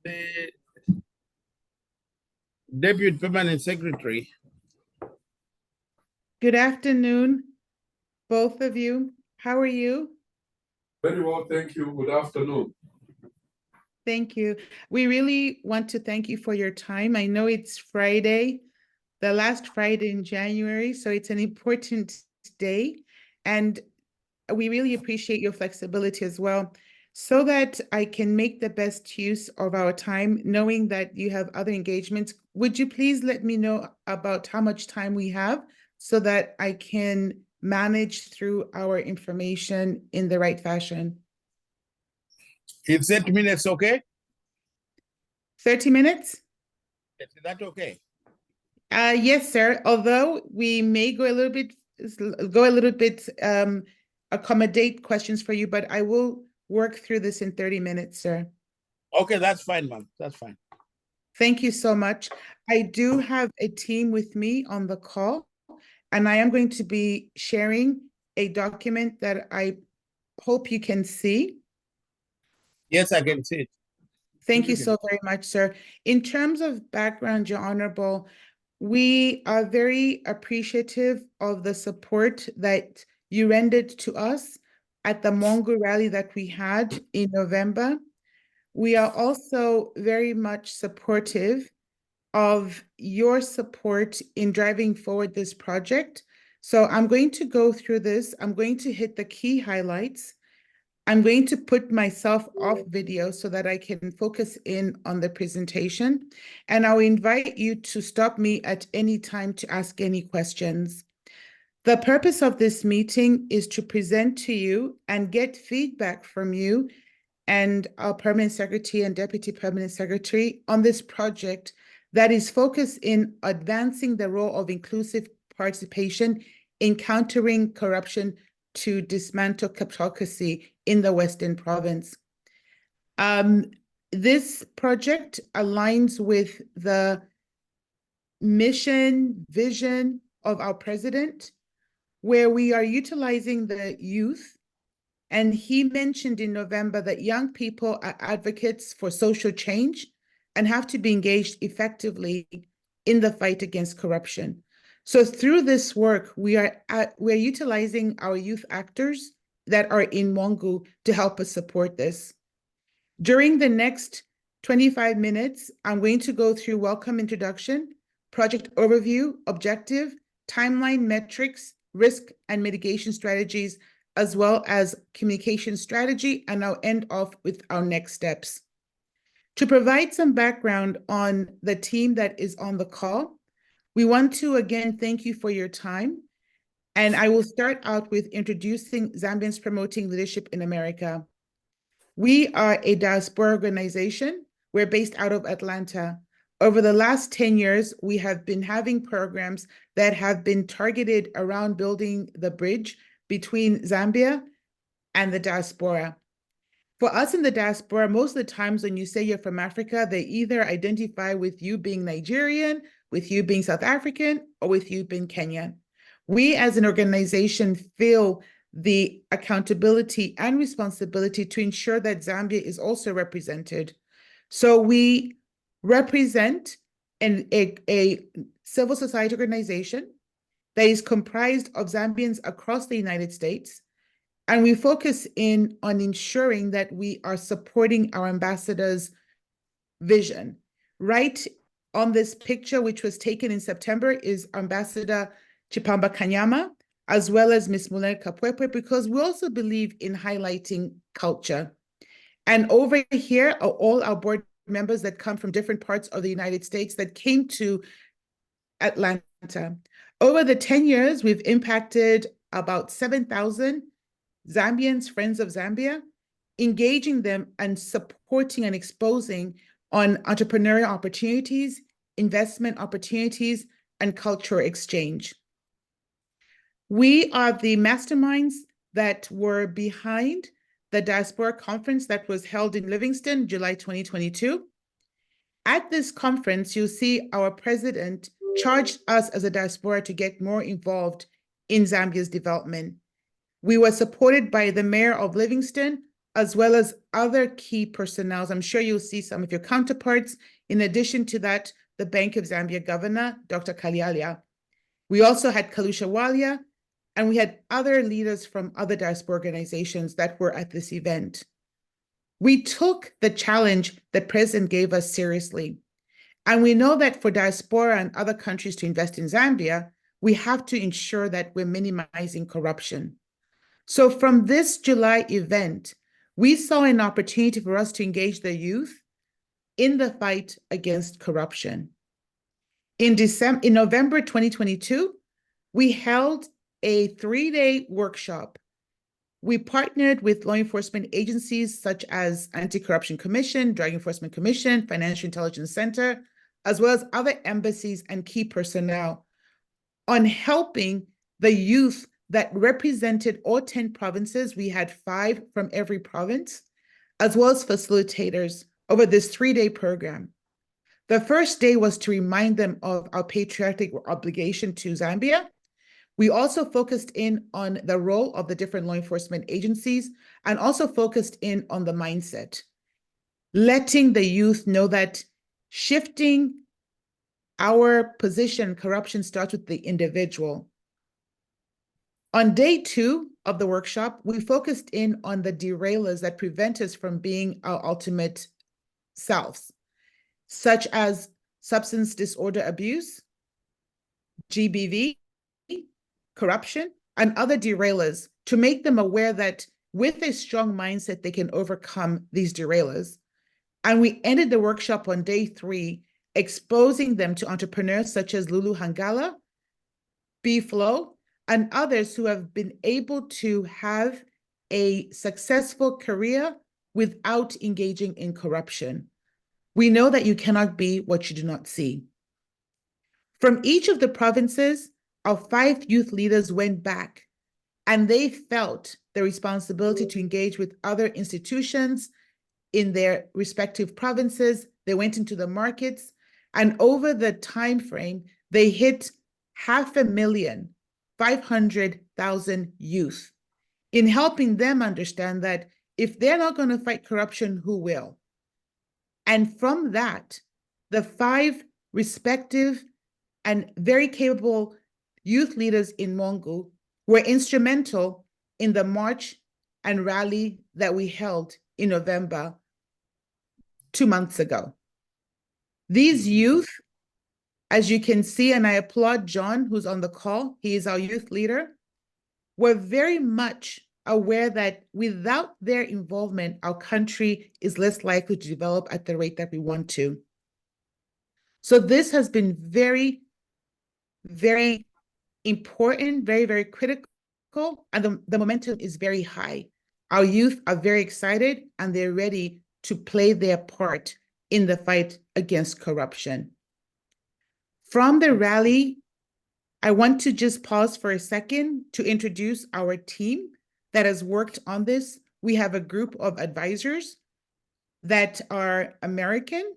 The Deputy Permanent Secretary. Good afternoon, both of you. How are you? Very well, thank you. Good afternoon. Thank you. We really want to thank you for your time. I know it's Friday, the last Friday in January, so it's an important day. And we really appreciate your flexibility as well, so that I can make the best use of our time, knowing that you have other engagements. Would you please let me know about how much time we have so that I can manage through our information in the right fashion? It's 30 minutes, okay? 30 minutes? Is that okay? Yes, sir. Although we may go a little bit accommodate questions for you, but I will work through this in 30 minutes, sir. Okay, that's fine, ma'am. That's fine. Thank you so much. I do have a team with me on the call, and I am going to be sharing a document that I hope you can see. Yes, I can see it. Thank you so very much, sir. In terms of background, Your Honorable, we are very appreciative of the support that you rendered to us at the Mongu rally that we had in November. We are also very much supportive of your support in driving forward this project. So I'm going to go through this. I'm going to hit the key highlights. I'm going to put myself off video so that I can focus in on the presentation. And I'll invite you to stop me at any time to ask any questions. The purpose of this meeting is to present to you and get feedback from you and our Permanent Secretary and Deputy Permanent Secretary on this project that is focused in advancing the role of inclusive participation in countering corruption to dismantle kleptocracy in the Western Province. This project aligns with the mission, vision of our president, where we are utilizing the youth. And he mentioned in November that young people are advocates for social change and have to be engaged effectively in the fight against corruption. So through this work, we're utilizing our youth actors that are in Mongu to help us support this. During the next 25 minutes, I'm going to go through welcome introduction, project overview, objective, timeline metrics, risk and mitigation strategies, as well as communication strategy, and I'll end off with our next steps. To provide some background on the team that is on the call, we want to again thank you for your time. And I will start out with introducing Zambians Promoting Leadership in America. We are a diaspora organization. We're based out of Atlanta. Over the last 10 years, we have been having programs that have been targeted around building the bridge between Zambia and the diaspora. For us in the diaspora, most of the times when you say you're from Africa, they either identify with you being Nigerian, with you being South African, or with you being Kenyan. We as an organization feel the accountability and responsibility to ensure that Zambia is also represented. So we represent a civil society organization that is comprised of Zambians across the United States. And we focus in on ensuring that we are supporting our ambassador's vision. Right on this picture, which was taken in September, is Ambassador Chipamba Kanyama, as well as Ms. Muller Kapwepwe, because we also believe in highlighting culture. And over here are all our board members that come from different parts of the United States that came to Atlanta. Over the 10 years, we've impacted about 7,000 Zambians, friends of Zambia, engaging them and supporting and exposing on entrepreneurial opportunities, investment opportunities, and cultural exchange. We are the masterminds that were behind the Diaspora Conference that was held in Livingston, July 2022. At this conference, you'll see our president charged us as a diaspora to get more involved in Zambia's development. We were supported by the mayor of Livingston, as well as other key personnel. I'm sure you'll see some of your counterparts. In addition to that, the Bank of Zambia governor, Dr. Kalialia. We also had Kalusha Walia, and we had other leaders from other diaspora organizations that were at this event. We took the challenge that President gave us seriously. And we know that for diaspora and other countries to invest in Zambia, we have to ensure that we're minimizing corruption. So from this July event, we saw an opportunity for us to engage the youth in the fight against corruption. In November 2022, we held a 3-day workshop. We partnered with law enforcement agencies such as Anti-Corruption Commission, Drug Enforcement Commission, Financial Intelligence Center, as well as other embassies and key personnel on helping the youth that represented all 10 provinces. We had 5 from every province, as well as facilitators over this 3-day program. The first day was to remind them of our patriotic obligation to Zambia. We also focused in on the role of the different law enforcement agencies and also focused in on the mindset, letting the youth know that shifting our position, corruption starts with the individual. On day 2 of the workshop, we focused in on the derailers that prevent us from being our ultimate selves, such as substance disorder abuse, GBV, corruption, and other derailers, to make them aware that with a strong mindset, they can overcome these derailers. And we ended the workshop on day 3, exposing them to entrepreneurs such as Lulu Hangala, B-Flow, and others who have been able to have a successful career without engaging in corruption. We know that you cannot be what you do not see. From each of the provinces, our 5 youth leaders went back and they felt the responsibility to engage with other institutions in their respective provinces. They went into the markets, and over the time frame, they hit 500,000 youth in helping them understand that if they're not going to fight corruption, who will? And from that, the 5 respective and very capable youth leaders in Mongu were instrumental in the march and rally that we held in November 2 months ago. These youth, as you can see, and I applaud John, who's on the call, he is our youth leader, were very much aware that without their involvement, our country is less likely to develop at the rate that we want to. So this has been very, very important, very, very critical, and the momentum is very high. Our youth are very excited and they're ready to play their part in the fight against corruption. From the rally, I want to just pause for a second to introduce our team that has worked on this. We have a group of advisors that are American,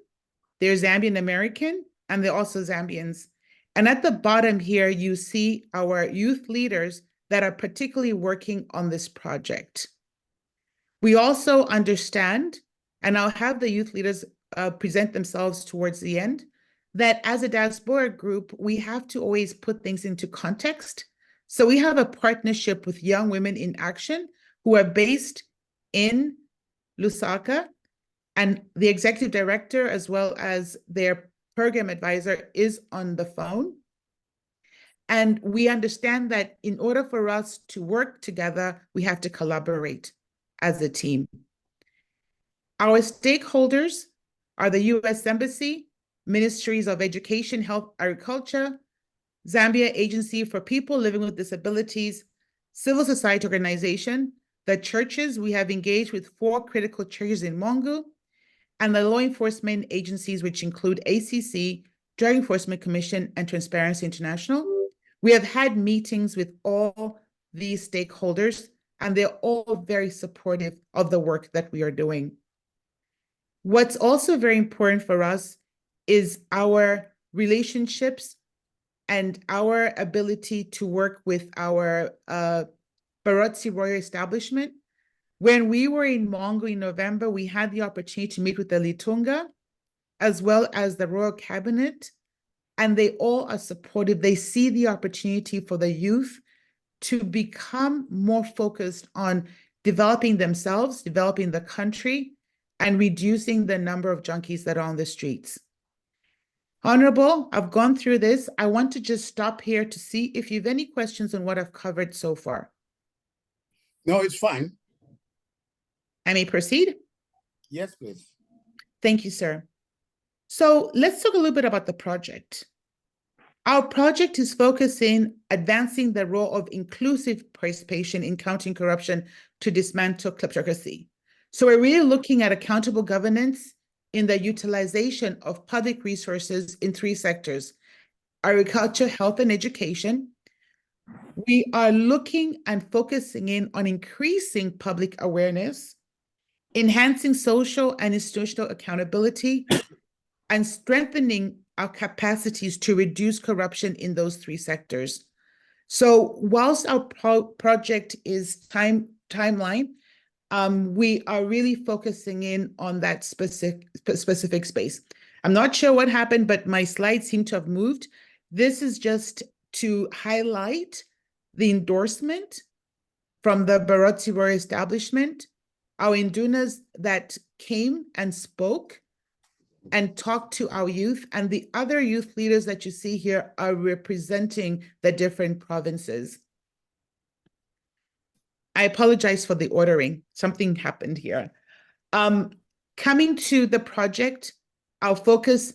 they're Zambian American, and they're also Zambians. And at the bottom here, you see our youth leaders that are particularly working on this project. We also understand, and I'll have the youth leaders present themselves towards the end, that as a diaspora group, we have to always put things into context. So we have a partnership with Young Women in Action who are based in Lusaka, and the executive director, as well as their program advisor, is on the phone. And we understand that in order for us to work together, we have to collaborate as a team. Our stakeholders are the U.S. Embassy, Ministries of Education, Health, Agriculture, Zambia Agency for People Living with Disabilities, civil society organization, the churches. We have engaged with 4 critical churches in Mongu, and the law enforcement agencies, which include ACC, Drug Enforcement Commission, and Transparency International. We have had meetings with all these stakeholders, and they're all very supportive of the work that we are doing. What's also very important for us is our relationships and our ability to work with our Barotsi Royal establishment, When we were in Mongu in November, we had the opportunity to meet with the Litunga, as well as the Royal Cabinet, and they all are supportive. They see the opportunity for the youth to become more focused on developing themselves, developing the country, and reducing the number of junkies that are on the streets. Honorable, I've gone through this. I want to just stop here to see if you have any questions on what I've covered so far. No, it's fine. I may proceed? Yes, please. Thank you, sir. So let's talk a little bit about the project. Our project is focusing advancing the role of inclusive participation in countering corruption to dismantle kleptocracy. So we're really looking at accountable governance in the utilization of public resources in three sectors: agriculture, health, and education. We are looking and focusing in on increasing public awareness, enhancing social and institutional accountability, and strengthening our capacities to reduce corruption in those three sectors. So whilst our project is timeline, we are really focusing in on that specific space. I'm not sure what happened, but my slides seem to have moved. This is just to highlight the endorsement from the Barotsi Royal Establishment, our indunas that came and spoke and talk to our youth, and the other youth leaders that you see here are representing the different provinces. I apologize for the ordering. Something happened here. Coming to the project, our focus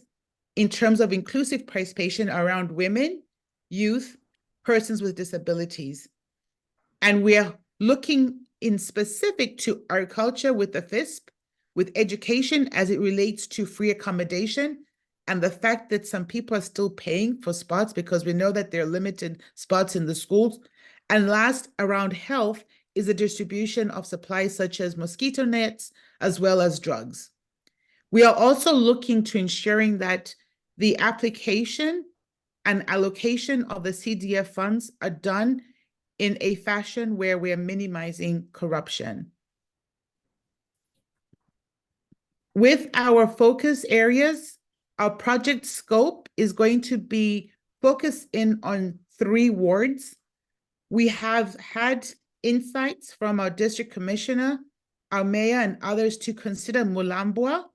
in terms of inclusive participation around women, youth, persons with disabilities. And we are looking in specific to agriculture with the FISP, with education as it relates to free accommodation, and the fact that some people are still paying for spots because we know that there are limited spots in the schools. And last, around health, is the distribution of supplies such as mosquito nets, as well as drugs. We are also looking to ensuring that the application and allocation of the CDF funds are done in a fashion where we are minimizing corruption. With our focus areas, our project scope is going to be focused in on 3 wards. We have had insights from our district commissioner, our mayor, and others to consider Mulambwa,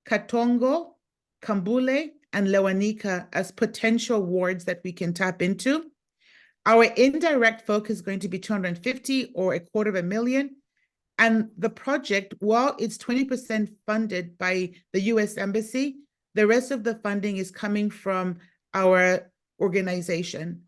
Katongo, Kambule, and Lewanika as potential wards that we can tap into. Our indirect focus is going to be 250 or $250,000. And the project, while it's 20% funded by the US Embassy, the rest of the funding is coming from our organization.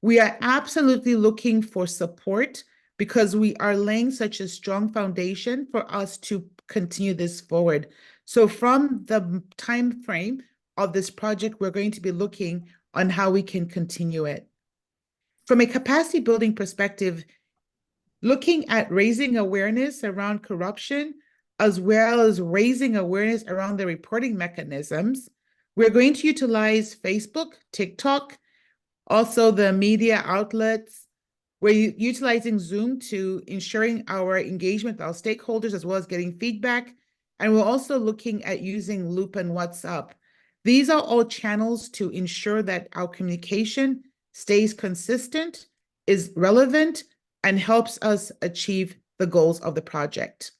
We are absolutely looking for support because we are laying such a strong foundation for us to continue this forward. So from the time frame of this project, we're going to be looking on how we can continue it. From a capacity building perspective, looking at raising awareness around corruption, as well as raising awareness around the reporting mechanisms, we're going to utilize Facebook, TikTok, also the media outlets. We're utilizing Zoom to ensuring our engagement with our stakeholders, as well as getting feedback. And we're also looking at using Loop and WhatsApp. These are all channels to ensure that our communication stays consistent, is relevant, and helps us achieve the goals of the project.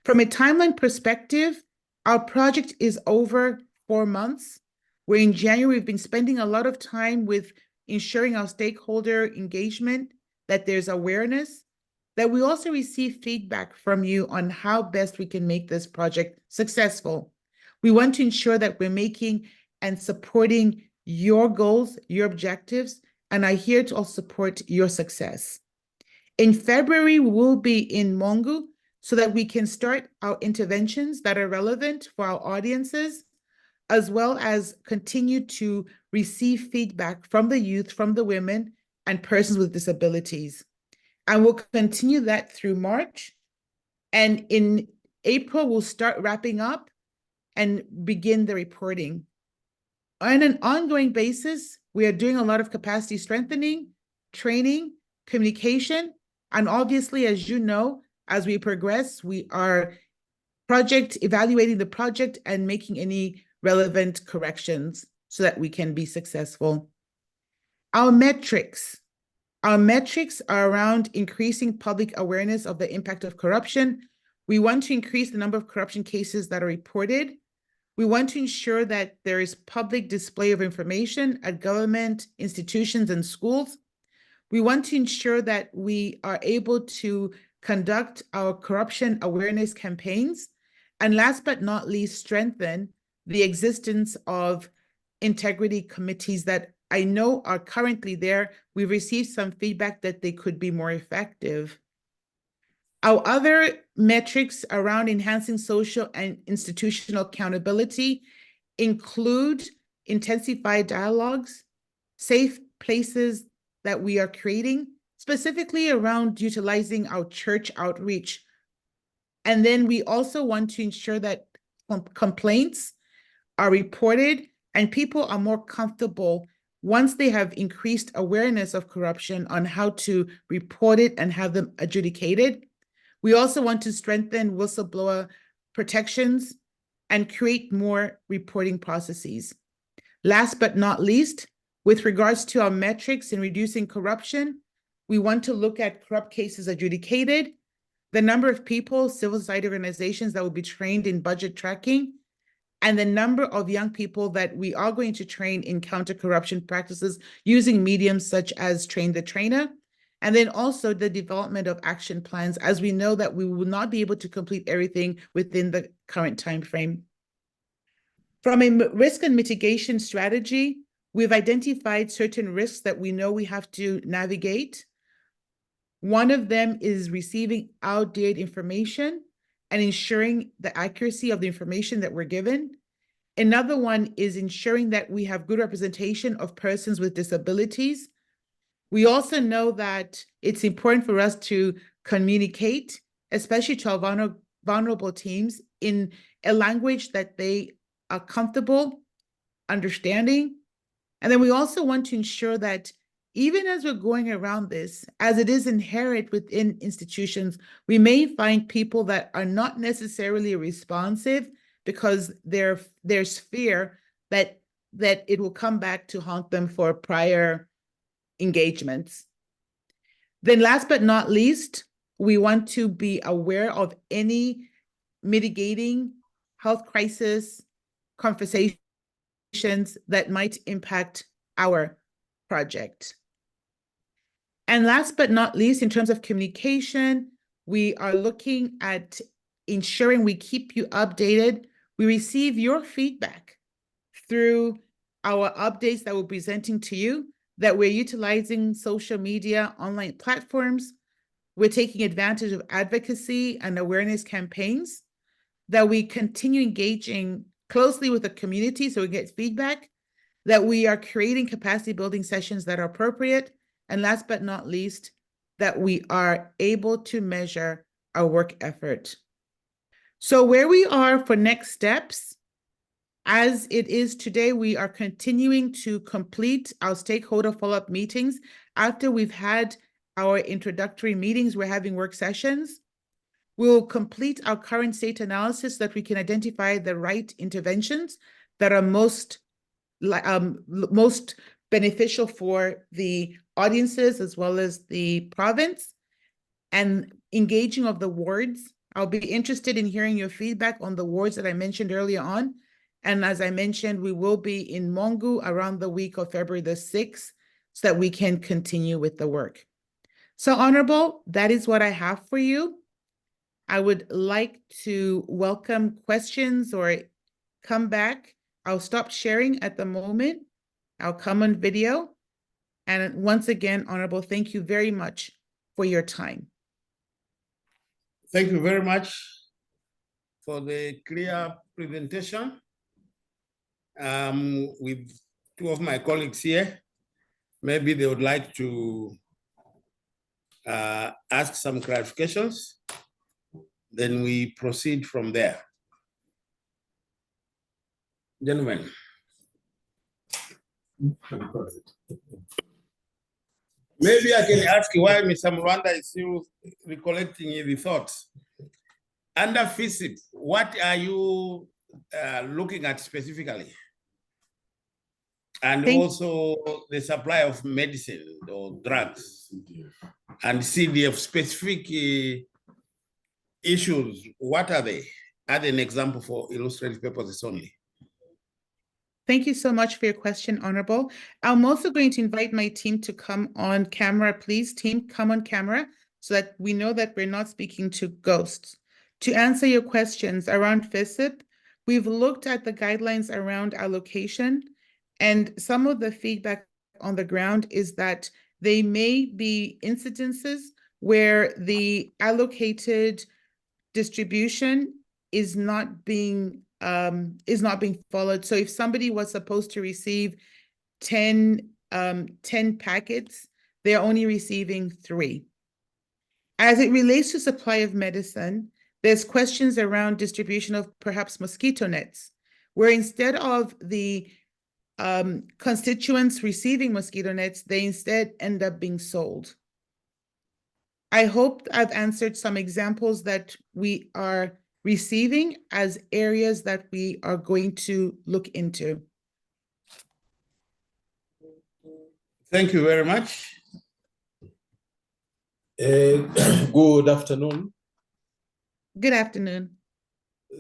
From a timeline perspective, our project is over 4 months. Where in January, we've been spending a lot of time with ensuring our stakeholder engagement, that there's awareness, that we also receive feedback from you on how best we can make this project successful. We want to ensure that we're making and supporting your goals, your objectives, and are here to also support your success. In February, we'll be in Mongu so that we can start our interventions that are relevant for our audiences, as well as continue to receive feedback from the youth, from the women, and persons with disabilities. And we'll continue that through March. And in April, we'll start wrapping up and begin the reporting. On an ongoing basis, we are doing a lot of capacity strengthening, training, communication, and obviously, as you know, as we progress, we are evaluating the project and making any relevant corrections so that we can be successful. Our metrics are around increasing public awareness of the impact of corruption. We want to increase the number of corruption cases that are reported. We want to ensure that there is public display of information at government, institutions, and schools. We want to ensure that we are able to conduct our corruption awareness campaigns. And last but not least, strengthen the existence of integrity committees that I know are currently there. We've received some feedback that they could be more effective. Our other metrics around enhancing social and institutional accountability include intensified dialogues, safe places that we are creating, specifically around utilizing our church outreach. And then we also want to ensure that complaints are reported and people are more comfortable once they have increased awareness of corruption on how to report it and have them adjudicated. We also want to strengthen whistleblower protections and create more reporting processes. Last but not least, with regards to our metrics in reducing corruption, we want to look at corrupt cases adjudicated, the number of people, civil society organizations that will be trained in budget tracking, and the number of young people that we are going to train in counter-corruption practices using mediums such as Train the Trainer, and then also the development of action plans, as we know that we will not be able to complete everything within the current time frame. From a risk and mitigation strategy, we've identified certain risks that we know we have to navigate. One of them is receiving outdated information and ensuring the accuracy of the information that we're given. Another one is ensuring that we have good representation of persons with disabilities. We also know that it's important for us to communicate, especially to our vulnerable teams, in a language that they are comfortable understanding. And then we also want to ensure that even as we're going around this, as it is inherent within institutions, we may find people that are not necessarily responsive because there's fear that it will come back to haunt them for prior engagements. Then last but not least, we want to be aware of any mitigating health crisis conversations that might impact our project. And last but not least, in terms of communication, we are looking at ensuring we keep you updated. We receive your feedback through our updates that we're presenting to you, that we're utilizing social media, online platforms. We're taking advantage of advocacy and awareness campaigns, that we continue engaging closely with the community so we get feedback, that we are creating capacity building sessions that are appropriate, and last but not least, that we are able to measure our work effort. So where we are for next steps, as it is today, we are continuing to complete our stakeholder follow-up meetings. After we've had our introductory meetings, we're having work sessions. We'll complete our current state analysis so that we can identify the right interventions that are most beneficial for the audiences as well as the province, and engaging of the wards. I'll be interested in hearing your feedback on the wards that I mentioned earlier on. And as I mentioned, we will be in Mongu around the week of February the 6th so that we can continue with the work. So Honorable, that is what I have for you. I would like to welcome questions or come back. I'll stop sharing at the moment. I'll come on video. And once again, Honorable, thank you very much for your time. Thank you very much for the clear presentation. With two of my colleagues here, maybe they would like to ask some clarifications. Then we proceed from there. Gentlemen. Maybe I can ask why Mr. Muranda is still recollecting the thoughts. Under FISIP, what are you looking at specifically? And also the supply of medicine or drugs and CDF specific issues. What are they? Add an example for illustrative purposes only. Thank you so much for your question, Honorable. I'm also going to invite my team to come on camera. Please, team, come on camera so that we know that we're not speaking to ghosts. To answer your questions around FISIP, we've looked at the guidelines around allocation, and some of the feedback on the ground is that they may be incidences where the allocated distribution is not being followed. So if somebody was supposed to receive 10 packets, they're only receiving 3. As it relates to supply of medicine, there's questions around distribution of perhaps mosquito nets, where instead of the constituents receiving mosquito nets, they instead end up being sold. I hope I've answered some examples that we are receiving as areas that we are going to look into. Thank you very much. Good afternoon. Good afternoon.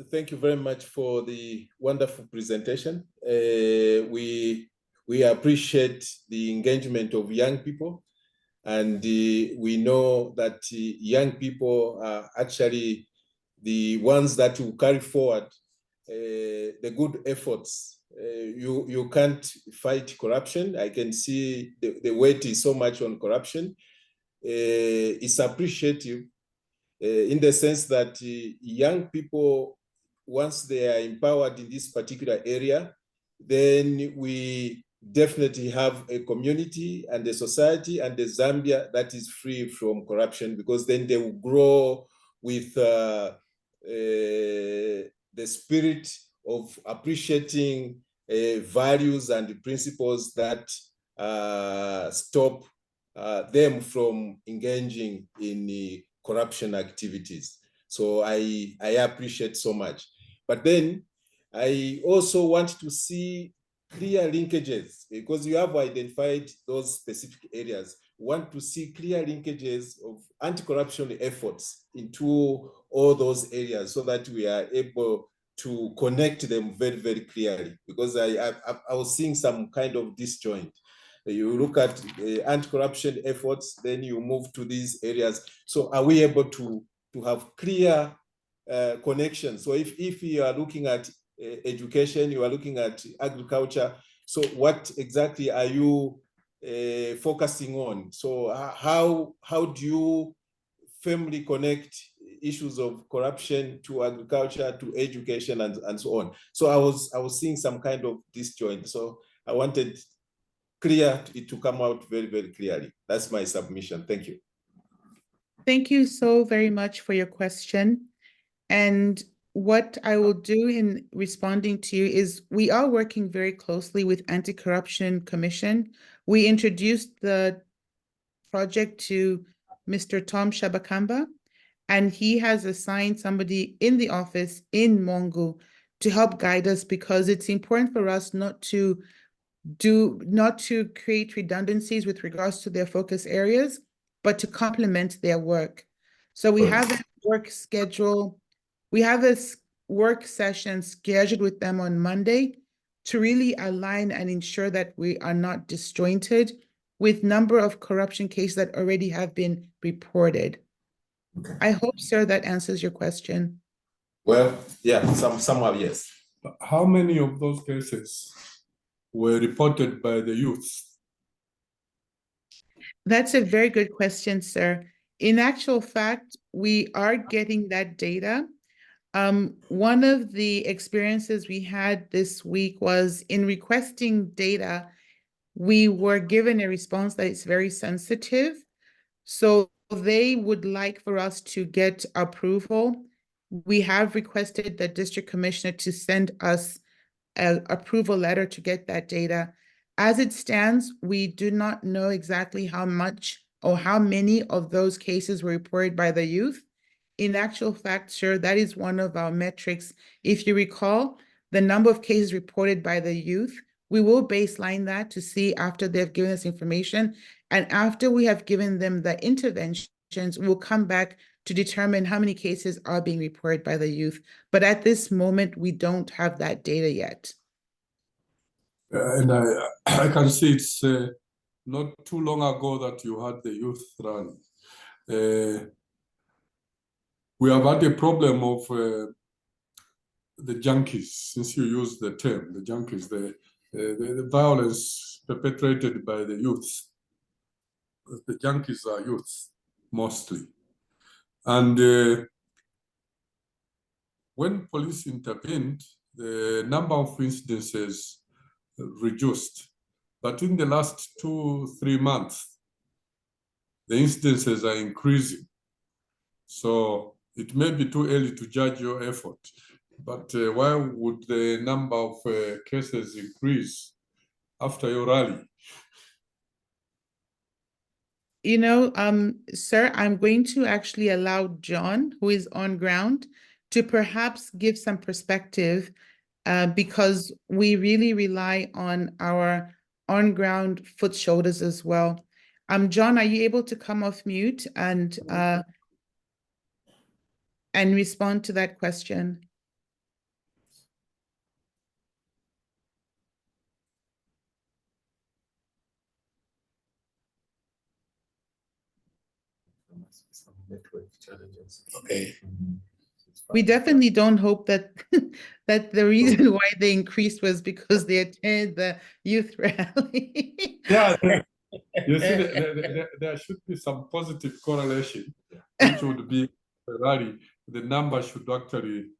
Thank you very much for the wonderful presentation. We appreciate the engagement of young people, and we know that young people are actually the ones that will carry forward the good efforts. You can't fight corruption. I can see the weight is so much on corruption. It's appreciative in the sense that young people, once they are empowered in this particular area, then we definitely have a community and a society and a Zambia that is free from corruption, because then they will grow with the spirit of appreciating values and principles that stop them from engaging in the corruption activities. So I appreciate so much. But then I also want to see clear linkages, because you have identified those specific areas. Want to see clear linkages of anti-corruption efforts into all those areas so that we are able to connect them very, very clearly, because I was seeing some kind of disjoint. You look at anti-corruption efforts, then you move to these areas. So are we able to have clear connections? So if you are looking at education, you are looking at agriculture, so what exactly are you focusing on? So how do you firmly connect issues of corruption to agriculture, to education, and so on? So I was seeing some kind of disjoint. So I wanted it to come out very, very clearly. That's my submission. Thank you. Thank you so very much for your question. And what I will do in responding to you is we are working very closely with Anti-Corruption Commission. We introduced the project to Mr. Tom Shabakamba, and he has assigned somebody in the office in Mongu to help guide us, because it's important for us not to create redundancies with regards to their focus areas, but to complement their work. So we have a work schedule. We have a work session scheduled with them on Monday to really align and ensure that we are not disjointed with number of corruption cases that already have been reported. Okay. I hope, sir, that answers your question. Well, yeah, somehow, yes. How many of those cases were reported by the youth? That's a very good question, sir. In actual fact, we are getting that data. One of the experiences we had this week was in requesting data, we were given a response that is very sensitive. So they would like for us to get approval. We have requested the district commissioner to send us an approval letter to get that data. As it stands, we do not know exactly how much or how many of those cases were reported by the youth. In actual fact, sure, that is one of our metrics. If you recall, the number of cases reported by the youth, we will baseline that to see after they've given us information. And after we have given them the interventions, we'll come back to determine how many cases are being reported by the youth. But at this moment, we don't have that data yet. And I can see it's not too long ago that you had the youth rally. We have had a problem of the junkies, since you used the term, the junkies, the violence perpetrated by the youth. The junkies are youth, mostly. And when police intervened, the number of incidences reduced. But in the last 2-3 months, the incidences are increasing. So it may be too early to judge your effort. But why would the number of cases increase after your rally? You know, sir, I'm going to actually allow John, who is on ground, to perhaps give some perspective because we really rely on our on-ground foot shoulders as well. John, are you able to come off mute and respond to that question? Okay. We definitely don't hope that that the reason why they increased was because they attended the youth rally. Yeah, you see, there should be some positive correlation, which would be the rally. The number should actually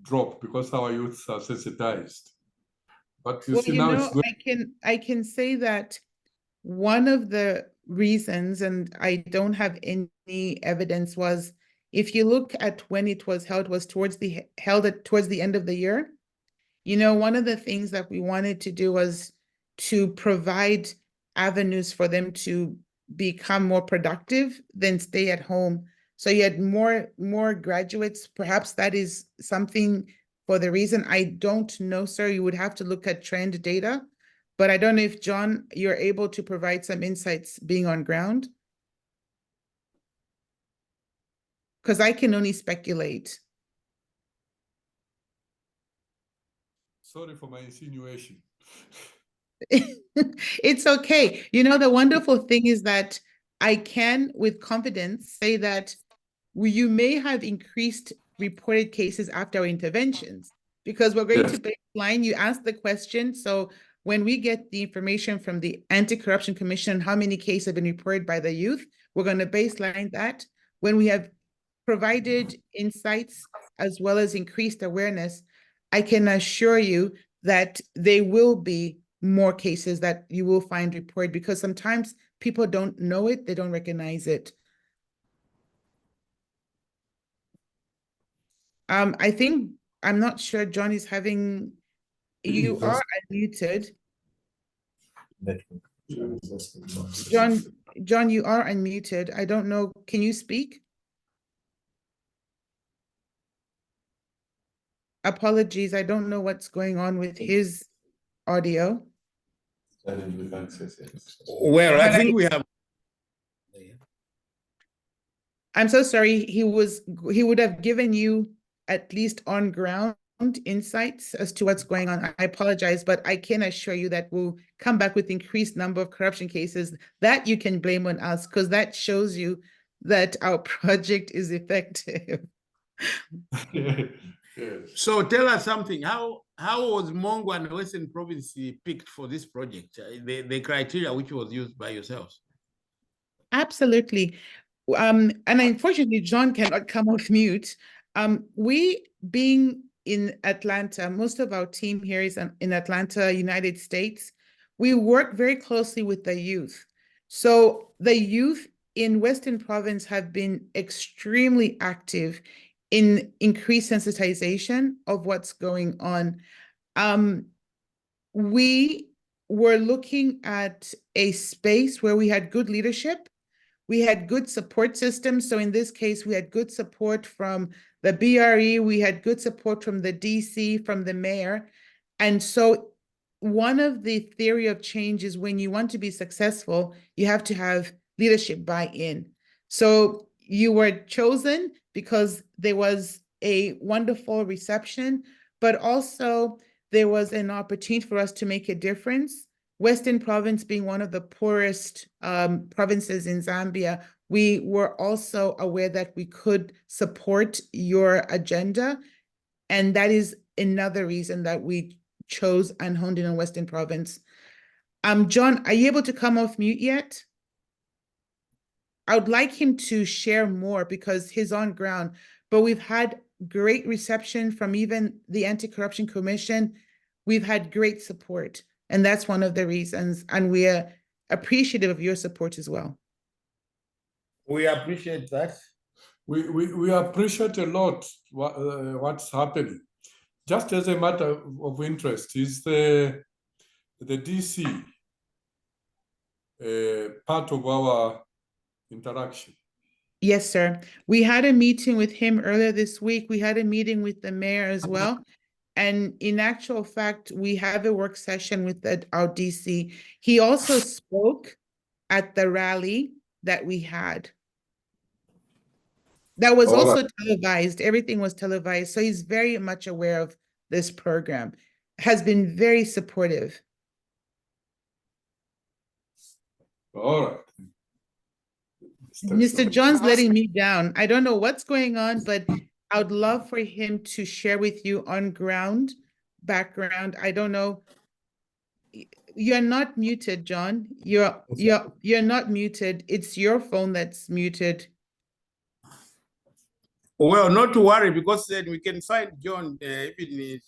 drop because our youths are sensitized. But you Well, see you now know, it's going. I can say that one of the reasons, and I don't have any evidence, was if you look at when it was held, was towards the end of the year. You know, one of the things that we wanted to do was to provide avenues for them to become more productive than stay at home. So you had more graduates. Perhaps that is something for the reason. I don't know, sir. You would have to look at trend data. But I don't know if, John, you're able to provide some insights being on ground. Because I can only speculate. Sorry for my insinuation. It's okay. You know, the wonderful thing is that I can, with confidence, say that you may have increased reported cases after our interventions because we're going to baseline. You asked the question. So when we get the information from the Anti-Corruption Commission, how many cases have been reported by the youth, we're going to baseline that. When we have provided insights as well as increased awareness, I can assure you that there will be more cases that you will find reported because sometimes people don't know it, they don't recognize it. I think, I'm not sure John is having, you are unmuted. John, you are unmuted. I don't know, can you speak? Apologies, I don't know what's going on with his audio. Well, I think we have. I'm so sorry. He would have given you at least on ground insights as to what's going on. I apologize, but I can assure you that we'll come back with increased number of corruption cases that you can blame on us because that shows you that our project is effective. So tell us something. How was Mongu and Western Province picked for this project? The criteria which was used by yourselves? Absolutely. And unfortunately, John cannot come off mute. We being in Atlanta, most of our team here is in Atlanta, United States. We work very closely with the youth. So the youth in Western Province have been extremely active in increased sensitization of what's going on. We were looking at a space where we had good leadership, we had good support systems. So in this case, we had good support from the BRE, we had good support from the DC, from the mayor. And so one of the theory of change is when you want to be successful, you have to have leadership buy-in. So you were chosen because there was a wonderful reception, but also there was an opportunity for us to make a difference. Western Province being one of the poorest provinces in Zambia, we were also aware that we could support your agenda. And that is another reason that we chose Anhonden in Western Province. John, are you able to come off mute yet? I would like him to share more because he's on ground, but we've had great reception from even the Anti-Corruption Commission. We've had great support, and that's one of the reasons, and we are appreciative of your support as well. We appreciate that. We appreciate a lot what's happening. Just as a matter of interest, is the DC part of our interaction? Yes, sir. We had a meeting with him earlier this week. We had a meeting with the mayor as well. And in actual fact, we have a work session with our DC. He also spoke at the rally that we had. That was also televised. Everything was televised. So he's very much aware of this program, has been very supportive. All right. Mr. John's letting me down. I don't know what's going on, but I would love for him to share with you on ground background. I don't know. You're not muted, John. You're not muted. It's your phone that's muted. Well, not to worry, because then we can find John even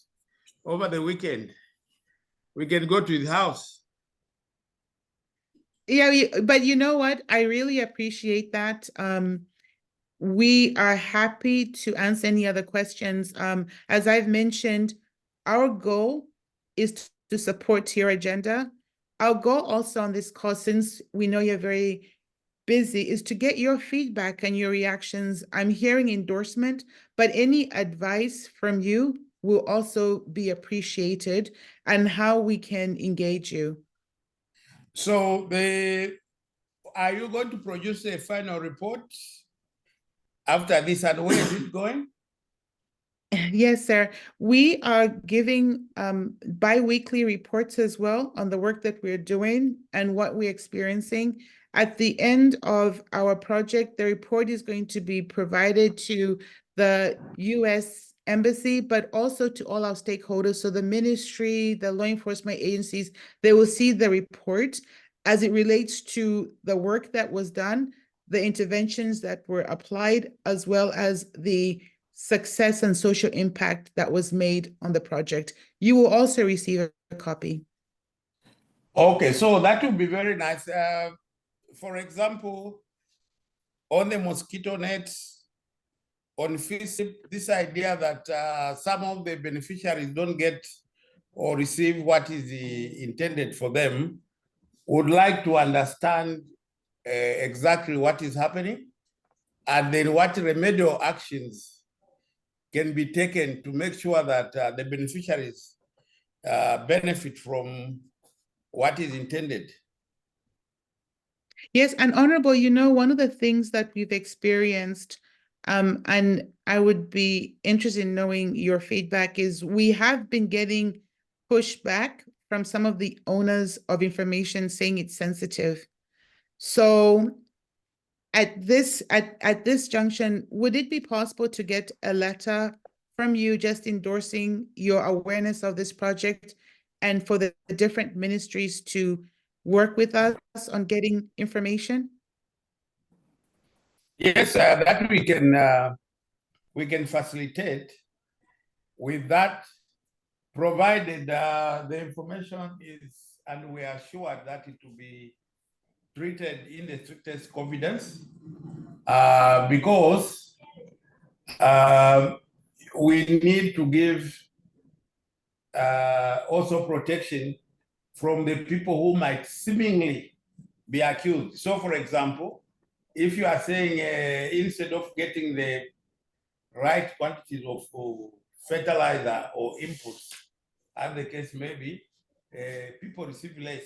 over the weekend. We can go to his house. Yeah, but you know what? I really appreciate that. We are happy to answer any other questions. As I've mentioned, our goal is to support your agenda. Our goal also on this call, since we know you're very busy, is to get your feedback and your reactions. I'm hearing endorsement, but any advice from you will also be appreciated, and how we can engage you. So are you going to produce a final report after this, and where is it going? Yes, sir. We are giving bi-weekly reports as well on the work that we're doing and what we're experiencing. At the end of our project, the report is going to be provided to the U.S. Embassy, but also to all our stakeholders. So the ministry, the law enforcement agencies, they will see the report as it relates to the work that was done, the interventions that were applied, as well as the success and social impact that was made on the project. You will also receive a copy. Okay, so that would be very nice. For example, on the mosquito nets, on FISIP, this idea that some of the beneficiaries don't get or receive what is intended for them, would like to understand exactly what is happening, and then what remedial actions can be taken to make sure that the beneficiaries benefit from what is intended. Yes, and Honorable, you know, one of the things that we've experienced, and I would be interested in knowing your feedback, is we have been getting pushback from some of the owners of information saying it's sensitive. So at this junction, would it be possible to get a letter from you just endorsing your awareness of this project, and for the different ministries to work with us on getting information? Yes, that we can facilitate with that, provided the information is, and we are sure that it will be treated in the strictest confidence, because we need to give also protection from the people who might seemingly be accused. So, for example, if you are saying instead of getting the right quantities of fertilizer or inputs, as the case may be, people receive less.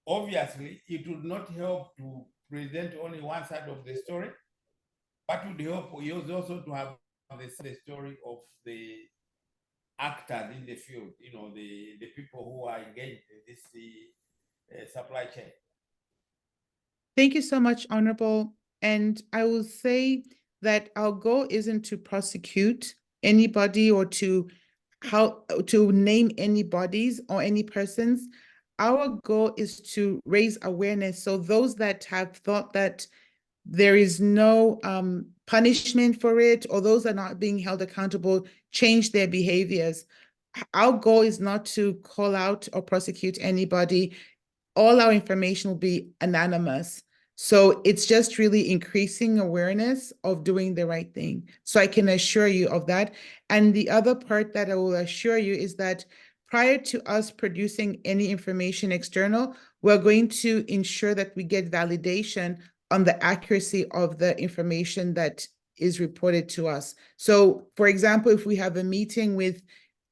Obviously, it would not help to present only one side of the story, but would help you also to have the story of the actors in the field, you know, the people who are engaged in this supply chain. Thank you so much, Honorable. And I will say that our goal isn't to prosecute anybody or to name any bodies or any persons. Our goal is to raise awareness. So those that have thought that there is no punishment for it, or those are not being held accountable, change their behaviors. Our goal is not to call out or prosecute anybody. All our information will be anonymous. So it's just really increasing awareness of doing the right thing. So I can assure you of that. And the other part that I will assure you is that prior to us producing any information external, we're going to ensure that we get validation on the accuracy of the information that is reported to us. So, for example, if we have a meeting with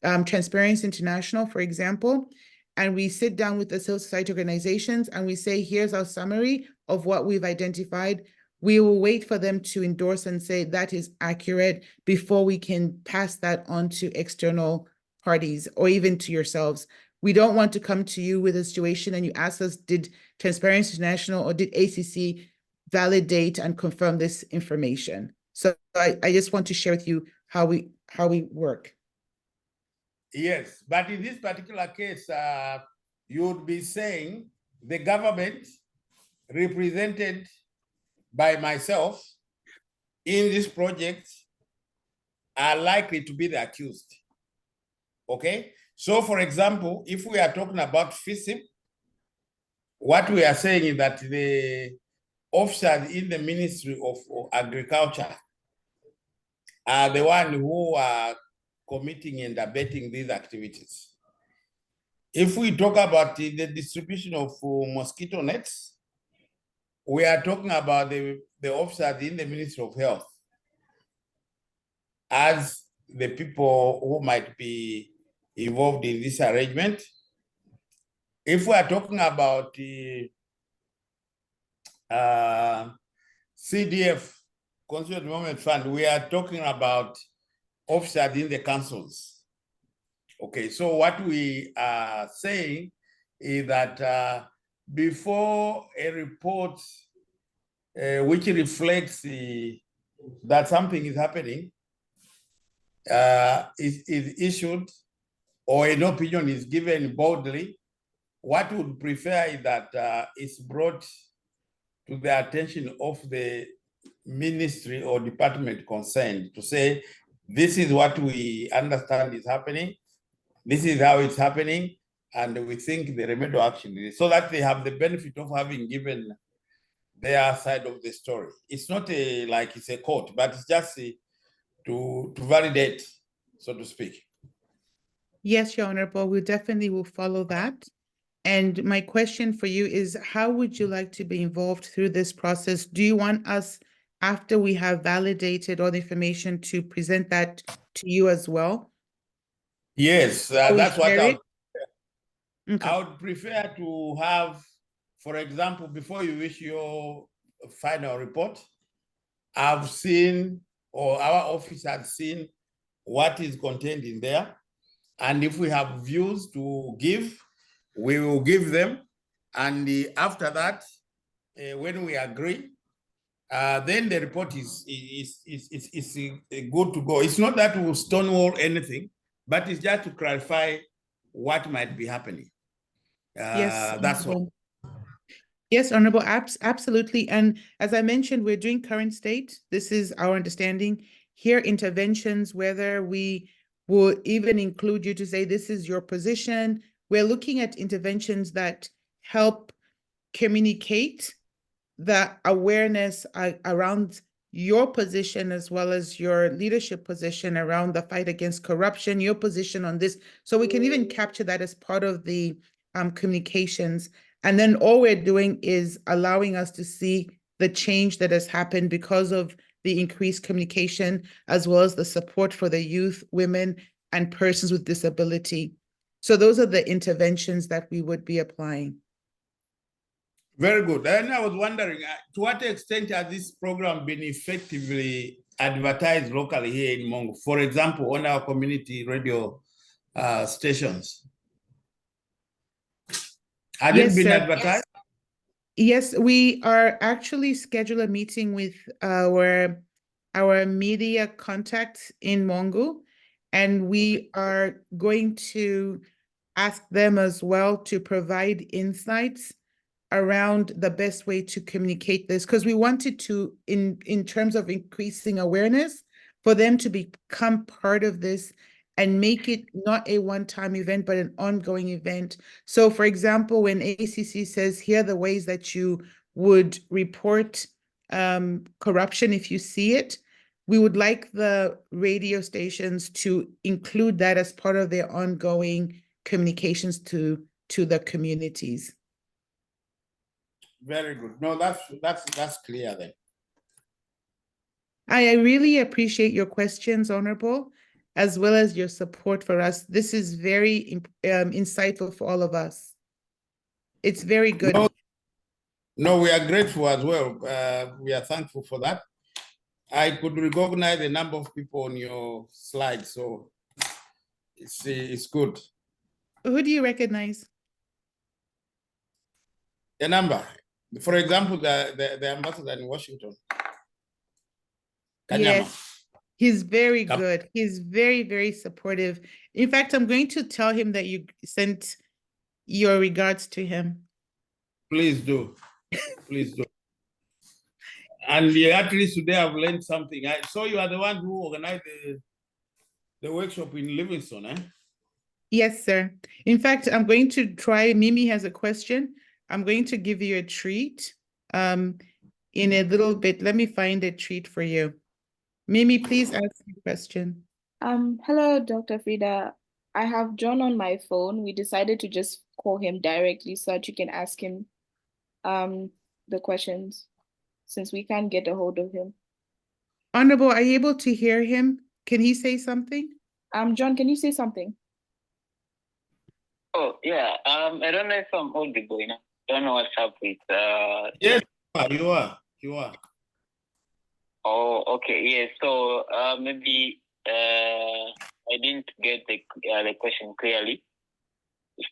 Transparency International, for example, and we sit down with the civil society organizations and we say, here's our summary of what we've identified, we will wait for them to endorse and say that is accurate before we can pass that on to external parties or even to yourselves. We don't want to come to you with a situation and you ask us, did Transparency International or did ACC validate and confirm this information? So I just want to share with you how we work. Yes, but in this particular case, you would be saying the government represented by myself in this project are likely to be the accused. Okay, so for example, if we are talking about FISIP, what we are saying is that the officers in the Ministry of Agriculture are the ones who are committing and abetting these activities. If we talk about the distribution of mosquito nets, we are talking about the officers in the Ministry of Health as the people who might be involved in this arrangement. If we are talking about the CDF, Constitutional Development Fund, we are talking about officers in the councils. Okay, so what we are saying is that before a report which reflects that something is happening is issued or an opinion is given boldly, what we would prefer is that it's brought to the attention of the ministry or department concerned to say, this is what we understand is happening, this is how it's happening, and we think the remedial action is, so that they have the benefit of having given their side of the story. It's not like it's a court, but it's just to validate, so to speak. Yes, Your Honorable, we definitely will follow that. And my question for you is, how would you like to be involved through this process? Do you want us, after we have validated all the information, to present that to you as well? Yes, that's what Okay. I would prefer to have. For example, before you issue your final report, I've seen, or our office has seen, what is contained in there. And if we have views to give, we will give them. And after that, when we agree, then the report is good to go. It's not that we'll stonewall anything, but it's just to clarify what might be happening. Yes, that's all. Yes, Honorable, absolutely. And as I mentioned, we're doing current state. This is our understanding. Here, interventions, whether we will even include you to say, this is your position. We're looking at interventions that help communicate the awareness around your position, as well as your leadership position around the fight against corruption, your position on this. So we can even capture that as part of the communications. And then all we're doing is allowing us to see the change that has happened because of the increased communication, as well as the support for the youth, women, and persons with disability. So those are the interventions that we would be applying. Very good. And I was wondering, to what extent has this program been effectively advertised locally here in Mongu? For example, on our community radio stations. Has Yes, it been sir. advertised? Yes, we are actually scheduled a meeting with our media contacts in Mongu, and we are going to ask them as well to provide insights around the best way to communicate this, because we wanted to, in terms of increasing awareness, for them to become part of this and make it not a one-time event, but an ongoing event. So for example, when ACC says, here are the ways that you would report corruption if you see it, we would like the radio stations to include that as part of their ongoing communications to the communities. Very good. No, that's clear then. I really appreciate your questions, Honorable, as well as your support for us. This is very insightful for all of us. It's very good. No, we are grateful as well. We are thankful for that. I could recognize a number of people on your slide, so it's good. Who do you recognize? A number. For example, the ambassador in Washington. Kanyama. Yes, he's very good. He's very, very supportive. In fact, I'm going to tell him that you sent your regards to him. Please do. Please do. And at least today I've learned something. I saw you are the one who organized the workshop in Livingston, eh? Yes, sir. In fact, I'm going to try, Mimi has a question. I'm going to give you a treat in a little bit. Let me find a treat for you. Mimi, please ask your question. Hello, Dr. Frida. I have John on my phone. We decided to just call him directly so that you can ask him the questions, since we can't get a hold of him. Honorable, are you able to hear him? Can he say something? John, can you say something? Oh, yeah. I don't know if I'm audible, you know. Don't know what's up with Yes, you are. Oh, okay. Yeah. So maybe I didn't get the question clearly.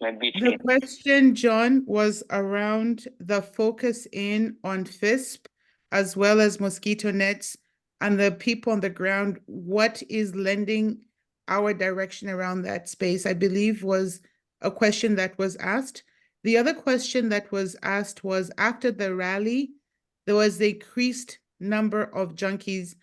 The question, John, was around the focus in on FISP as well as mosquito nets and the people on the ground. What is lending our direction around that space, I believe, was a question that was asked. The other question that was asked was, after the rally, there was the increased number of junkies,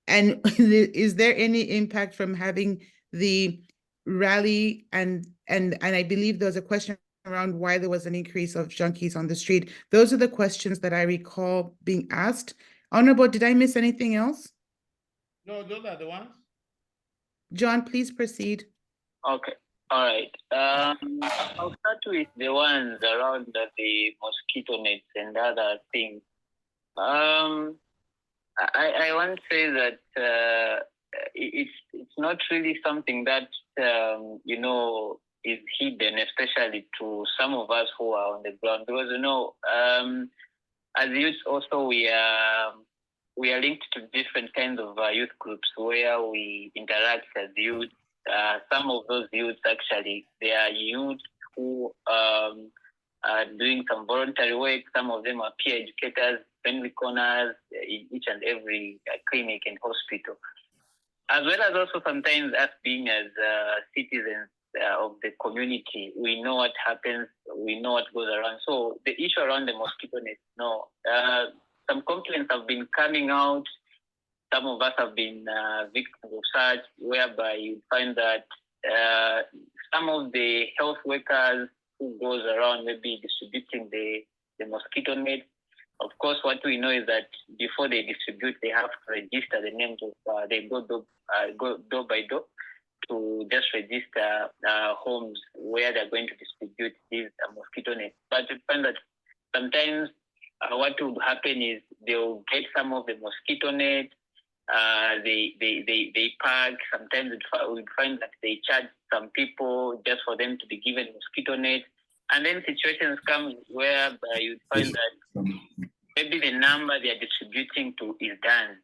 and is there any impact from having the rally? And I believe there was a question around why there was an increase of junkies on the street. Those are the questions that I recall being asked. Honorable, did I miss anything else? No, those are the ones. John, please proceed. Okay. All right. I'll start with the ones around the mosquito nets and other things. I want to say that it's not really something that you know, is hidden, especially to some of us who are on the ground, because you know, as youth also we are linked to different kinds of youth groups where we interact as youth. Some of those youths actually, they are youth who are doing some voluntary work. Some of them are peer educators, friendly corners in each and every clinic and hospital, as well as also sometimes us being as citizens of the community. We know what happens, we know what goes around. So the issue around the mosquito net, some complaints have been coming out. Some of us have been victims of such, whereby you find that some of the health workers who goes around maybe distributing the mosquito net. Of course, what we know is that before they distribute, they have to register the names of they go door by door. to just register homes where they're going to distribute these mosquito nets. But you find that sometimes what would happen is they'll get some of the mosquito nets, they pack. Sometimes we'd find that they charge some people just for them to be given mosquito nets. And then situations come where you'd find that maybe the number they're distributing to is done.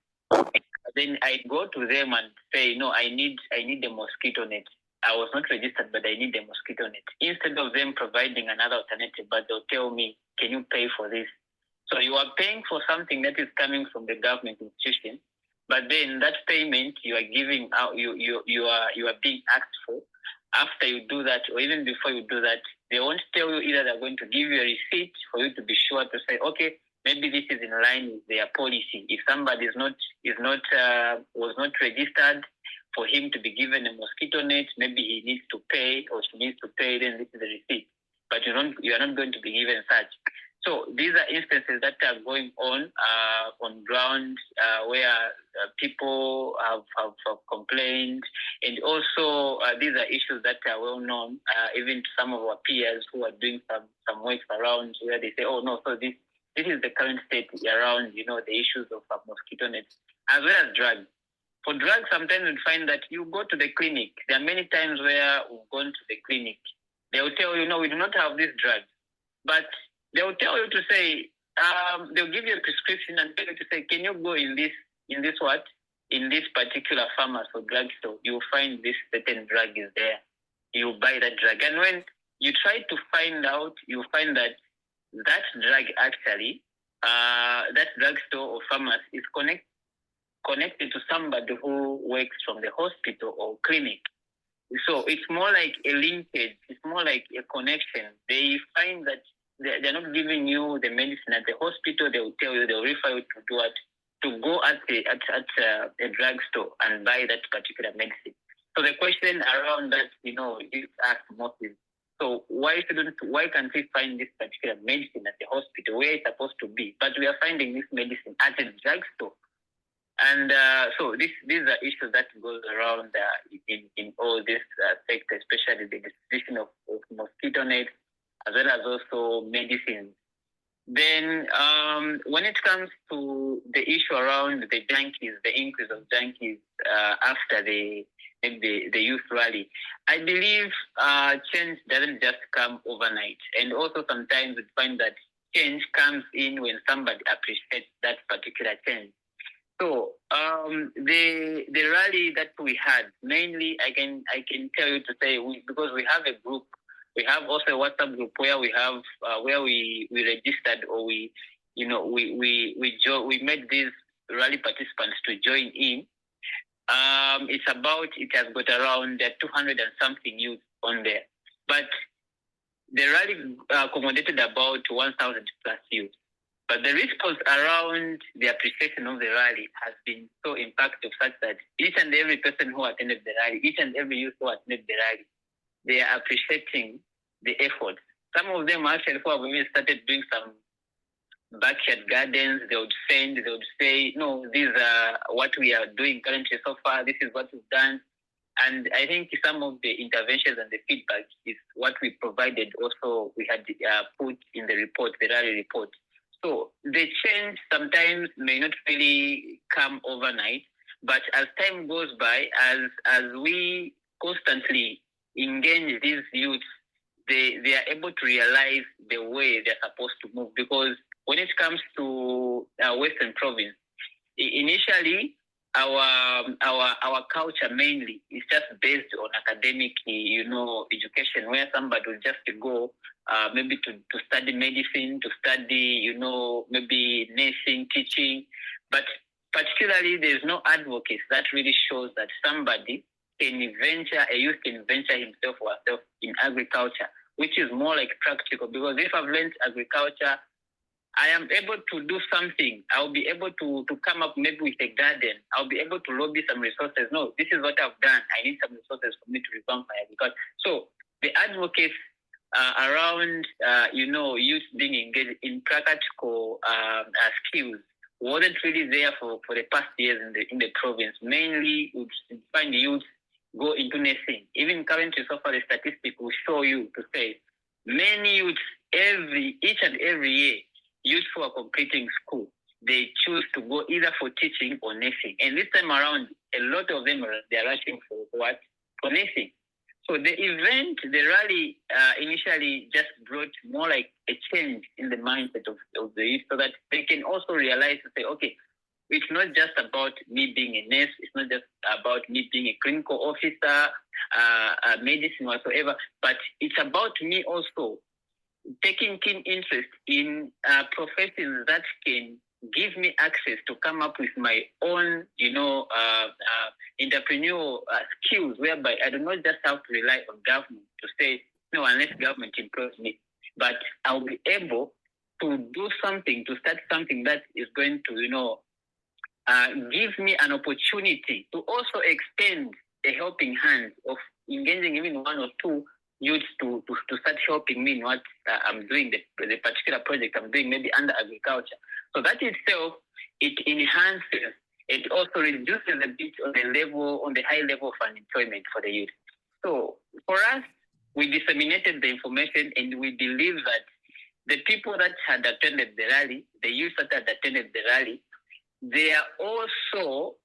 Then I go to them and say, no, I need the mosquito net. I was not registered, but I need the mosquito net. Instead of them providing another alternative, but they'll tell me, can you pay for this? So you are paying for something that is coming from the government institution, but then that payment you are giving out, you are being asked for. After you do that, or even before you do that, they won't tell you either they're going to give you a receipt for you to be sure to say, okay, maybe this is in line with their policy. If somebody was not registered, for him to be given a mosquito net, maybe he needs to pay or she needs to pay, then this is the receipt. But you are not going to be given such. So these are instances that are going on ground where people have complained, and also these are issues that are well known, even to some of our peers who are doing some work around where they say, oh no, so this is the current state around, the issues of mosquito nets, as well as drugs. For drugs, sometimes you find that you go to the clinic. There are many times where we've gone to the clinic. They'll tell you, no, we do not have this drug. But they'll tell you to say, they'll give you a prescription and tell you to say, can you go in this particular pharmacy or drugstore? You'll find this certain drug is there. You buy that drug. And when you try to find out, you'll find that drug actually, that drugstore or pharmacy is connected to somebody who works from the hospital or clinic. So it's more like a linkage. It's more like a connection. They find that they're not giving you the medicine at the hospital. They will tell you, they'll refer you to do it, to go at a drugstore and buy that particular medicine. So the question around that, is asked most is, so why can't we find this particular medicine at the hospital where it's supposed to be? But we are finding this medicine at a drugstore. And so these are issues that goes around in all this sector, especially the distribution of mosquito nets, as well as also medicines. Then when it comes to the issue around the junkies, the increase of junkies after the youth rally, I believe change doesn't just come overnight. And also sometimes we find that change comes in when somebody appreciates that particular change. So the rally that we had, mainly I can tell you to say, because we have a group, we have also a WhatsApp group where we have where we registered, or we made these rally participants to join in. It has got around 200 and something youth on there, but the rally accommodated about 1,000 plus youth. But the response around the appreciation of the rally has been so impactful, such that each and every person who attended the rally, each and every youth who attended the rally, they are appreciating the effort. Some of them actually who have even started doing some backyard gardens, they would say, no, these are what we are doing currently so far, this is what we've done. And I think some of the interventions and the feedback is what we provided also, we had put in the report, the rally report. So the change sometimes may not really come overnight, but as time goes by, as we constantly engage these youths, they are able to realize the way they're supposed to move. Because when it comes to Western Province, initially our culture mainly is just based on academic, education, where somebody will just go maybe to study medicine, to study, maybe nursing, teaching. But particularly, there's no advocacy that really shows that somebody a youth can venture himself or herself in agriculture, which is more like practical. Because if I've learned agriculture, I am able to do something. I'll be able to come up maybe with a garden. I'll be able to lobby some resources. No, this is what I've done. I need some resources for me to revamp my agriculture. So the advocates around, youth being engaged in practical skills wasn't really there for the past years in the province. Mainly, we find youth go into nursing. Even currently, so far, the statistic will show you to say many youths each and every year, youths who are completing school, they choose to go either for teaching or nursing. And this time around, a lot of them they are rushing for what? For nursing. So the event, the rally, initially just brought more like a change in the mindset of the youth, so that they can also realize to say, okay, it's not just about me being a nurse. It's not just about me being a clinical officer, medicine whatsoever, but it's about me also taking keen interest in professions that can give me access to come up with my own, entrepreneurial skills, whereby I do not just have to rely on government to say, no, unless government employs me, but I'll be able to do something, to start something that is going to, give me an opportunity to also extend a helping hand of engaging even one or two youths to start helping me in what I'm doing, the particular project I'm doing, maybe under agriculture. So that itself, it enhances, it also reduces a bit on the high level of unemployment for the youth. So for us, we disseminated the information, and we believe that the people that had attended the rally, the youth that had attended the rally, they are also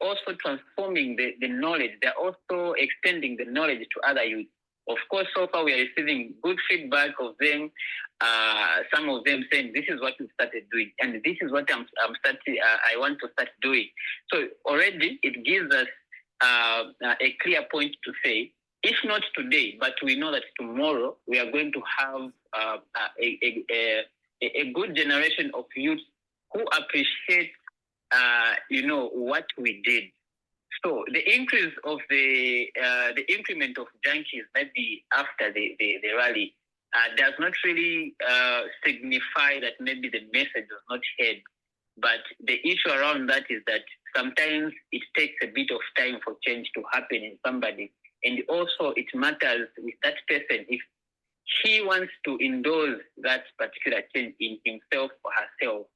also transforming the knowledge. They're also extending the knowledge to other youth. Of course, so far we are receiving good feedback of them. Some of them saying, "This is what we started doing, and this is what I want to start doing." So already it gives us a clear point to say, if not today, but we know that tomorrow we are going to have a good generation of youth who appreciate, what we did. So the increase of the increment of junkies maybe after the rally does not really signify that maybe the message was not heard. But the issue around that is that sometimes it takes a bit of time for change to happen in somebody. And also it matters with that person if he wants to endorse that particular change in himself or herself.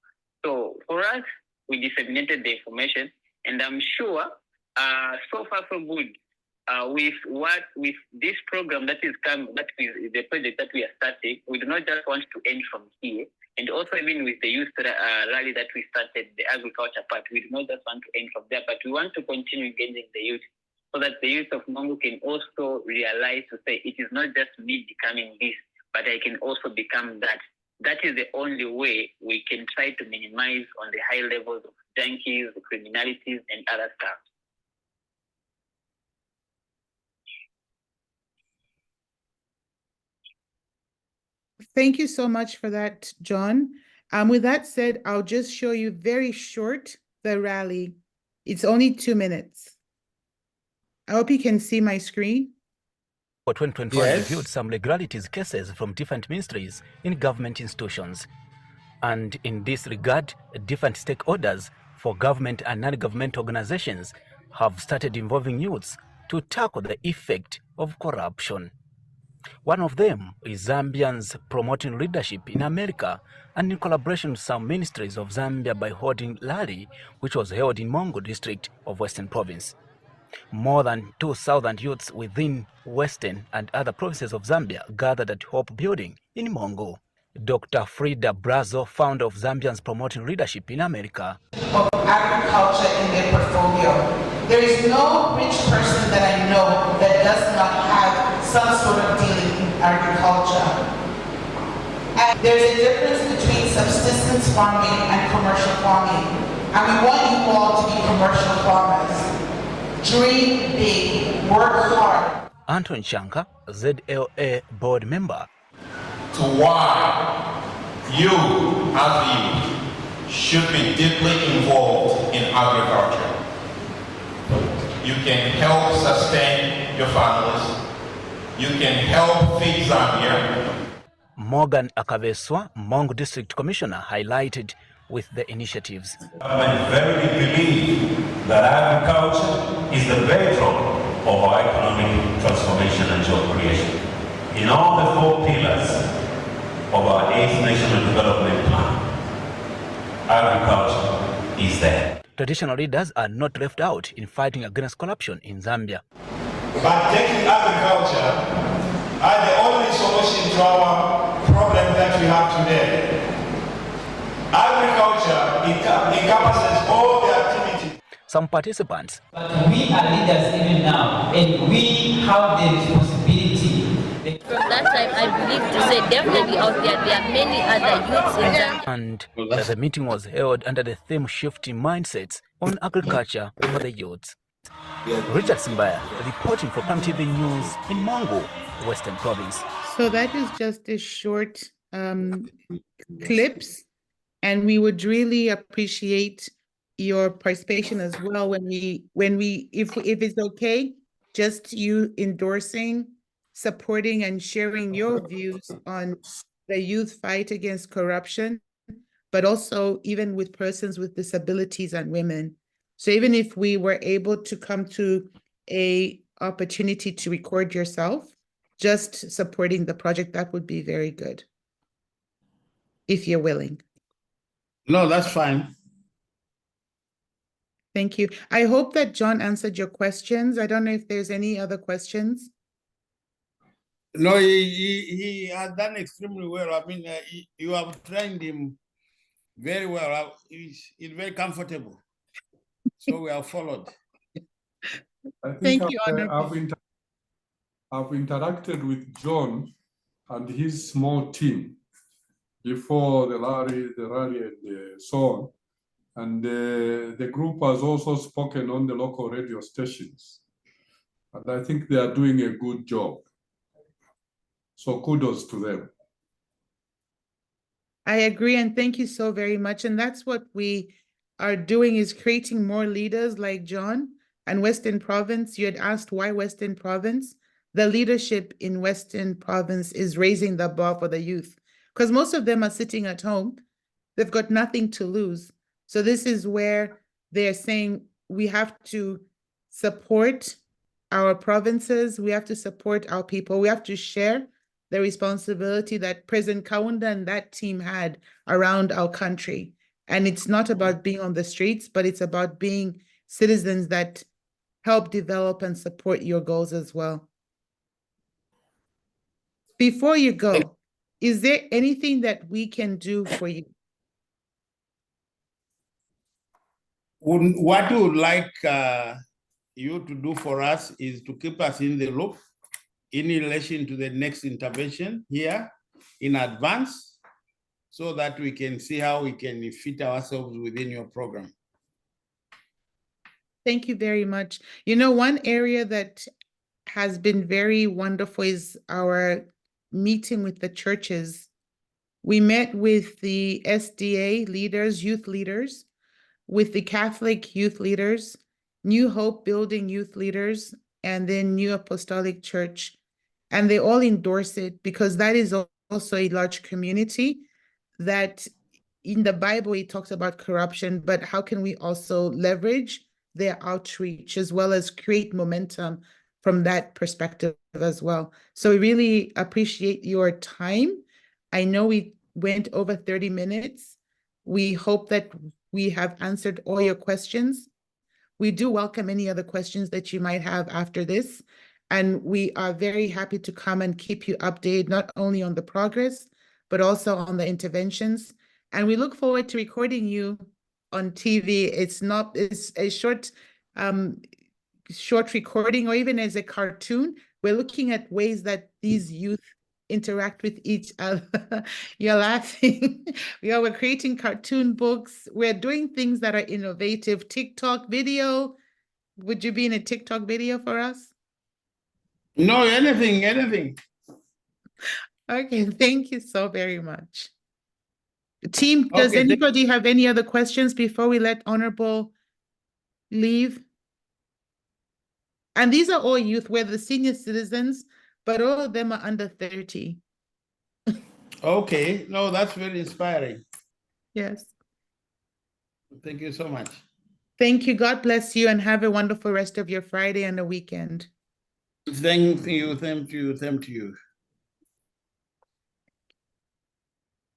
So for us, we disseminated the information, and I'm sure so far so good with this program that is coming, that is the project that we are starting. We do not just want to end from here, and also even with the youth rally that we started, the agriculture part, we do not just want to end from there, but we want to continue engaging the youth, so that the youth of Mongu can also realize to say, it is not just me becoming this, but I can also become that. That is the only way we can try to minimize on the high levels of junkies, criminalities, and other stuff. Thank you so much for that, John. With that said, I'll just show you very short the rally. It's only 2 minutes. I hope you can see my screen. For 2021, Yes. reviewed some legalities cases from different ministries in government institutions. And in this regard, different stakeholders for government and non-government organizations have started involving youths to tackle the effect of corruption. One of them is Zambians promoting leadership in America, and in collaboration with some ministries of Zambia by holding rally, which was held in Mongu district of Western Province. More than 2,000 youths within Western and other provinces of Zambia gathered at Hope Building in Mongu. Dr. Frida Brazo, founder of Zambians Promoting Leadership in America. Of agriculture in their portfolio. There is no rich person that I know that does not have some sort of dealing in agriculture. And there's a difference between subsistence farming and commercial farming. And we want you all to be commercial farmers. Dream big, work hard. Anton Shanka, ZLA board member. To why you, as a youth, should be deeply involved in agriculture. You can help sustain your families. You can help feed Zambia. Morgan Akaveswa, Mongu District Commissioner, highlighted with the initiatives. I verily believe that agriculture is the bedrock of our economic transformation and job creation. In all the 4 pillars of our 8th National Development Plan, agriculture is there. traditional leaders are not left out in fighting against corruption in Zambia. But taking agriculture as the only solution to our problem that we have today. Agriculture encompasses all the activities. Some participants. But we are leaders even now, and we have the responsibility. From that time, I believe to say definitely out there are many other youths in Zambia. And the meeting was held under the theme Shifting Mindsets on Agriculture for the Youth. Richard Simbaya reporting for Prime TV News in Mongu, Western Province. So that is just a short clips, and we would really appreciate your participation as well when we if it's okay, just you endorsing, supporting, and sharing your views on the youth fight against corruption, but also even with persons with disabilities and women. So even if we were able to come to a opportunity to record yourself, just supporting the project, that would be very good, if you're willing. No, that's fine. Thank you. I hope that John answered your questions. I don't know if there's any other questions. No, he has done extremely well. I mean, you have trained him very well. He's very comfortable. So we have followed. Thank you, Honorable. I've interacted with John and his small team before the rally and so on. And the group has also spoken on the local radio stations. And I think they are doing a good job. So kudos to them. I agree, and thank you so very much. And that's what we are doing, is creating more leaders like John. And Western Province, you had asked why Western Province. The leadership in Western Province is raising the bar for the youth, because most of them are sitting at home. They've got nothing to lose. So this is where they're saying we have to support our provinces, we have to support our people, we have to share the responsibility that President Kaunda and that team had around our country. And it's not about being on the streets, but it's about being citizens that help develop and support your goals as well. Before you go, is there anything that we can do for you? What we would like you to do for us is to keep us in the loop in relation to the next intervention here in advance, so that we can see how we can fit ourselves within your program. Thank you very much. You know, one area that has been very wonderful is our meeting with the churches. We met with the SDA leaders, youth leaders, with the Catholic youth leaders, New Hope Building youth leaders, and then New Apostolic Church. And they all endorse it because that is also a large community that in the Bible, it talks about corruption, but how can we also leverage their outreach as well as create momentum from that perspective as well? So we really appreciate your time. I know we went over 30 minutes. We hope that we have answered all your questions. We do welcome any other questions that you might have after this. And we are very happy to come and keep you updated, not only on the progress, but also on the interventions. And we look forward to recording you on TV. It's a short recording, or even as a cartoon. We're looking at ways that these youth interact with each other. You're laughing. We're creating cartoon books. We're doing things that are innovative. TikTok video. Would you be in a TikTok video for us? No, anything. Okay, thank you so very much. Team, does anybody have any other questions before we let Honorable leave? And these are all youth. We're the senior citizens, but all of them are under 30. Okay, no, that's very inspiring. Yes. Thank you so much. Thank you. God bless you and have a wonderful rest of your Friday and the weekend. Thank you.